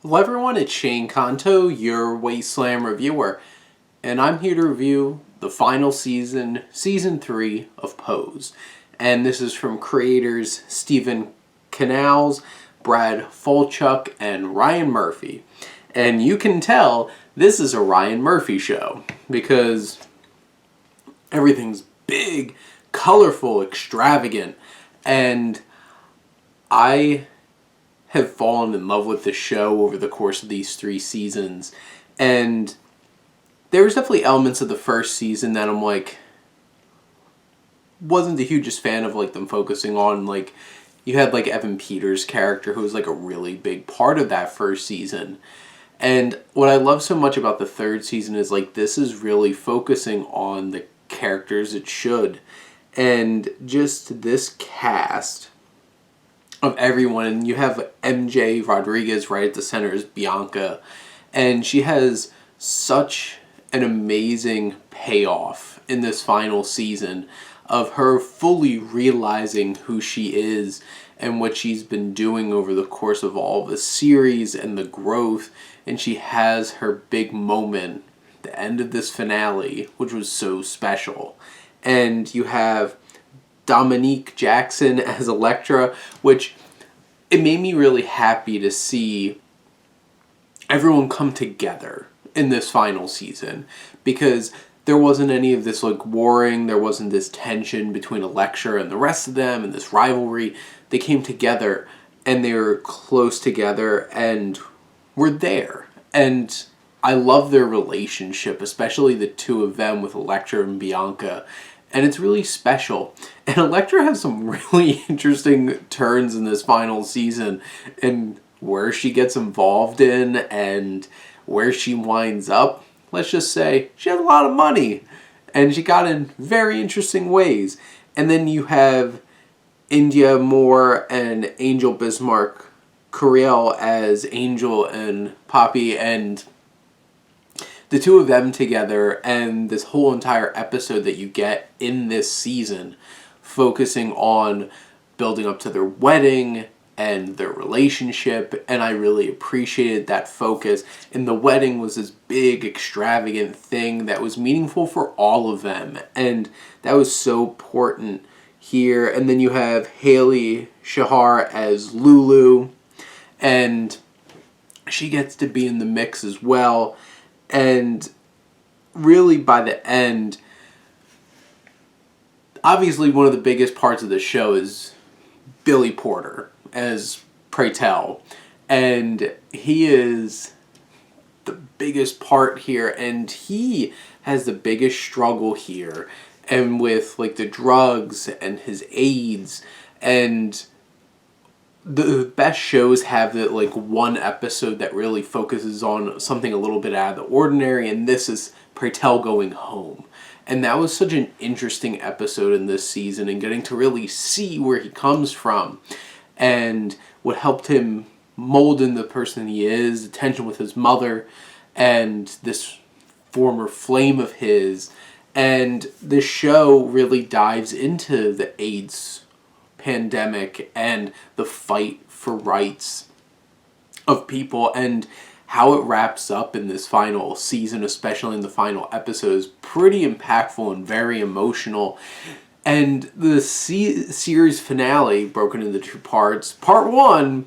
Hello everyone, it's Shane Kanto, your Wasteland reviewer, and I'm here to review the final season, Season 3 of Pose. And this is from creators Stephen Canals, Brad Falchuk, and Ryan Murphy. And you can tell this is a Ryan Murphy show, because everything's big, colorful, extravagant, and I have fallen in love with the show over the course of these 3 seasons. And there was definitely elements of the first season that I'm like, wasn't the hugest fan of like them focusing on. Like, you had like Evan Peters' character, who was like a really big part of that first season. And what I love so much about the third season is like, this is really focusing on the characters it should. And just this cast of everyone, and you have MJ Rodriguez right at the center as Bianca, and she has such an amazing payoff in this final season of her fully realizing who she is and what she's been doing over the course of all the series and the growth. And she has her big moment, the end of this finale, which was so special. And you have Dominique Jackson as Elektra, which it made me really happy to see everyone come together in this final season, because there wasn't any of this like warring, there wasn't this tension between Elektra and the rest of them and this rivalry. They came together and they were close together and were there. And I love their relationship, especially the two of them with Elektra and Bianca. And it's really special. And Elektra has some really interesting turns in this final season, and where she gets involved in and where she winds up. Let's just say she had a lot of money, and she got in very interesting ways. And then you have India Moore and Angel Bismarck Curiel as Angel and Poppy, and the two of them together, and this whole entire episode that you get in this season focusing on building up to their wedding and their relationship. And I really appreciated that focus. And the wedding was this big, extravagant thing that was meaningful for all of them, and that was so important here. And then you have Haley Shahar as Lulu, and she gets to be in the mix as well. And really, by the end, obviously one of the biggest parts of the show is Billy Porter as Pray Tell. And he is the biggest part here, and he has the biggest struggle here. And with like the drugs and his AIDS, and the best shows have that like one episode that really focuses on something a little bit out of the ordinary, and this is Pray Tell going home. And that was such an interesting episode in this season, and getting to really see where he comes from and what helped him mold in the person he is, the tension with his mother and this former flame of his. And the show really dives into the AIDS pandemic and the fight for rights of people, and how it wraps up in this final season, especially in the final episode, is pretty impactful and very emotional. And the series finale, broken into 2 parts, part 1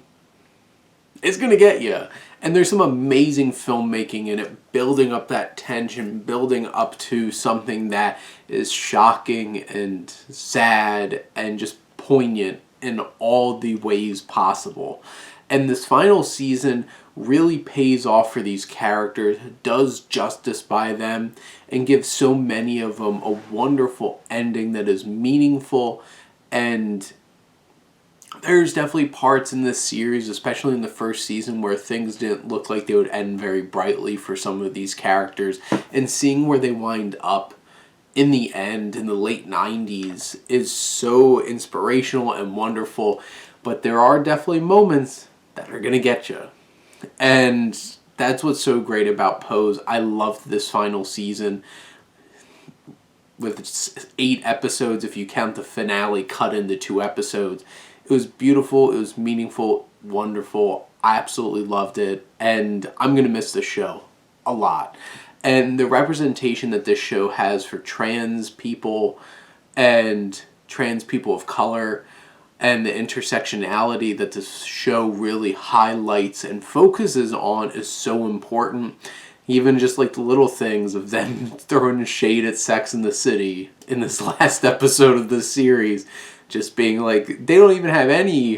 is gonna get you, and there's some amazing filmmaking in it, building up that tension, building up to something that is shocking and sad and just poignant in all the ways possible. And this final season really pays off for these characters, does justice by them, and gives so many of them a wonderful ending that is meaningful. And there's definitely parts in this series, especially in the first season, where things didn't look like they would end very brightly for some of these characters, and seeing where they wind up in the end, in the late 90s, is so inspirational and wonderful. But there are definitely moments that are going to get you. And that's what's so great about Pose. I loved this final season, with 8 episodes, if you count the finale cut into 2 episodes. It was beautiful, it was meaningful, wonderful. I absolutely loved it, and I'm going to miss the show a lot. And the representation that this show has for trans people and trans people of color, and the intersectionality that this show really highlights and focuses on is so important. Even just like the little things of them throwing shade at Sex in the City in this last episode of this series, just being like, they don't even have any,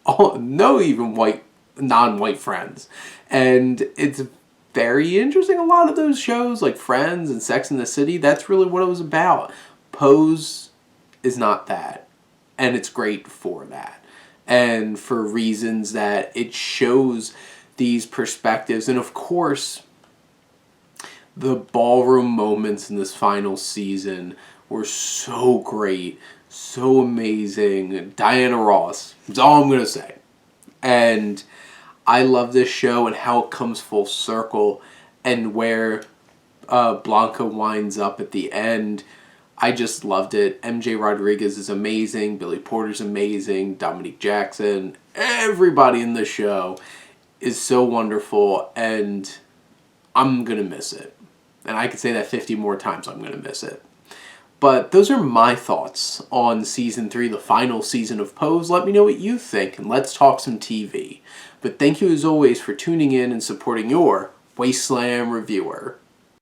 no even non-white friends. And it's very interesting. A lot of those shows like Friends and Sex in the City, that's really what it was about. Pose is not that. And it's great for that. And for reasons that it shows these perspectives. And of course, the ballroom moments in this final season were so great, so amazing. Diana Ross, that's all I'm going to say. And I love this show and how it comes full circle and where Blanca winds up at the end. I just loved it. MJ Rodriguez is amazing. Billy Porter's amazing. Dominique Jackson. Everybody in the show is so wonderful, and I'm going to miss it. And I could say that 50 more times, I'm going to miss it. But those are my thoughts on Season 3, the final season of Pose. Let me know what you think, and let's talk some TV. But thank you as always for tuning in and supporting your Wasteland reviewer.